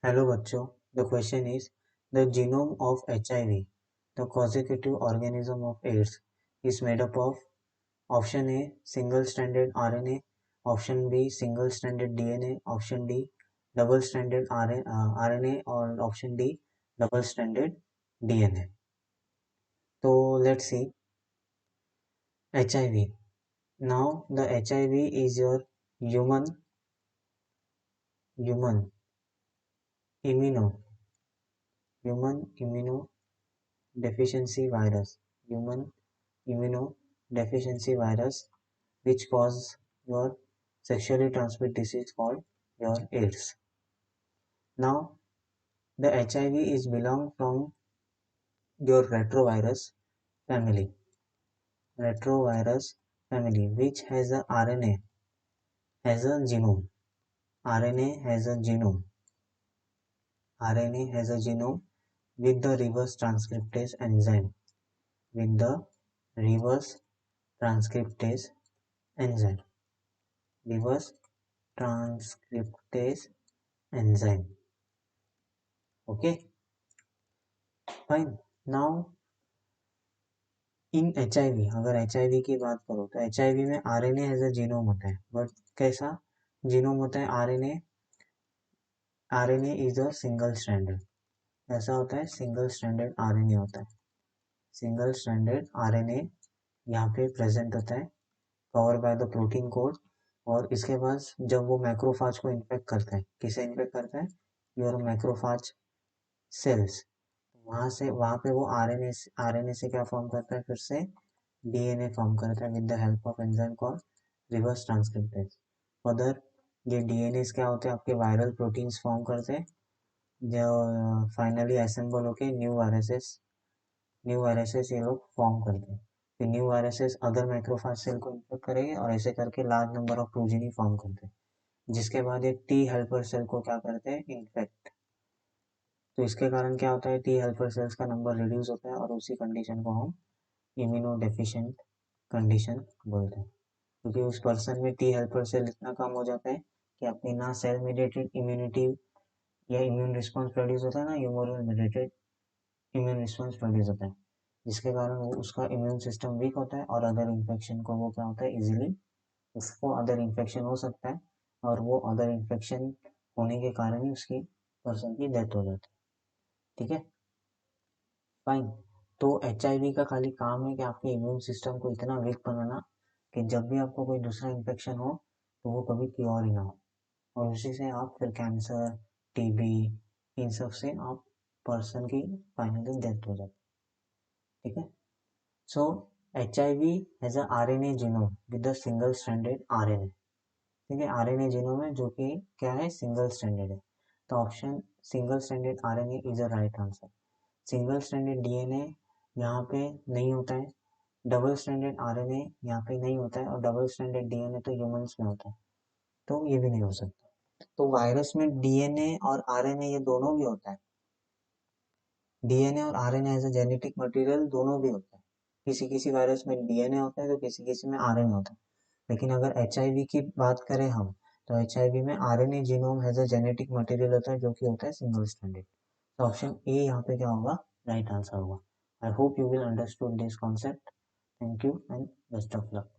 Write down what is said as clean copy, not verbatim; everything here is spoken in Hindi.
Hello बच्चों, the question is the genome of HIV, the consecutive organism of AIDS, is made up of option A single-stranded RNA, option B single-stranded DNA, option D double-stranded RNA or option D double-stranded DNA. So let's see HIV. Now the HIV is your human immuno immunodeficiency virus, human immunodeficiency virus, which cause your sexually transmitted disease called your AIDS. Now, the HIV is belong from your retrovirus family, which has a RNA, has a genome. RNA has a genome. RNA has a genome with the reverse transcriptase enzyme. With the reverse transcriptase enzyme. Reverse transcriptase enzyme. Okay, fine. Now in HIV, अगर HIV की बात करो तो HIV में RNA एज अ जीनोम होता है, बट कैसा जीनोम होता है RNA is a single stranded, ऐसा होता है सिंगल स्ट्रैंडेड RNA होता है, सिंगल स्ट्रैंडेड RNA यहाँ पे प्रेजेंट होता है cover by the protein code. और इसके बाद जब वो मैक्रोफाज को इन्फेक्ट करता है, किसे इन्फेक्ट करता है, योर मैक्रोफाज सेल्स, वहाँ पे वो आरएनए से क्या फॉर्म करता है, फिर से डीएनए फॉर्म करता है with the help of enzyme called reverse transcriptase. Further ये डीएनए क्या होते हैं, आपके वायरल प्रोटीन्स फॉर्म करते हैं जो फाइनली असेंबल होके न्यू वायरसेस ये लोग फॉर्म करते हैं। फिर new viruses other macrophage cell को इन्फेक्ट करेंगे और ऐसे करके large number of progeny form करते हैं, जिसके बाद ये टी हेल्पर सेल को क्या करते हैं, इन्फेक्ट। तो इसके कारण क्या होता है, टी हेल्पर सेल्स का नंबर रिड्यूस होता है और उसी कंडीशन को हम इम्यूनो डेफिशिएंट कंडीशन बोलते हैं, क्योंकि उस पर्सन में टी हेल्पर सेल इतना कम हो जाता है कि अपनी ना सेल मेडिएटेड इम्यूनिटी या इम्यून रिस्पॉन्स प्रोड्यूस होता है ना humoral mediated immune response produce होता है, जिसके कारण वो उसका इम्यून सिस्टम वीक होता है और अदर इन्फेक्शन को वो क्या होता है इजीली उसको अदर इन्फेक्शन हो सकता है और वो अदर इन्फेक्शन होने के कारण ही उसकी पर्सन की डेथ हो जाती है। ठीक है, फाइन। तो HIV का खाली काम है कि आपके इम्यून सिस्टम को इतना वीक बनाना कि जब भी आपको कोई दूसरा इन्फेक्शन हो तो वो कभी क्योर ही ना हो, और उसी से आप फिर कैंसर, टीबी, इन सब से आप पर्सन की फाइनली डेथ हो जाती है। ठीक है, सो HIV has a RNA genome with a single stranded RNA। ठीक है, RNA जीनोम है जो कि क्या है, सिंगल स्ट्रैंडेड है, तो option single stranded RNA is a right answer. Single stranded DNA यहाँ पे नहीं होता है, डबल स्ट्रैंडेड RNA यहाँ पे नहीं होता है, और डबल स्ट्रैंडेड DNA तो ह्यूमंस में होता है, तो ये भी नहीं हो सकता। तो वायरस में DNA और RNA ये दोनों भी होता है, DNA और RNA as a genetic material दोनों भी होता है, किसी किसी वायरस में DNA होता है तो किसी किसी में RNA होता है। लेकिन अगर HIV की बात करें हम, तो HIV में RNA genome has a genetic material होता है जो कि होता है सिंगल स्ट्रैंडेड। तो ऑप्शन ए यहाँ पे क्या होगा, राइट आंसर होगा। I hope you will understood this concept. Thank you and best of luck.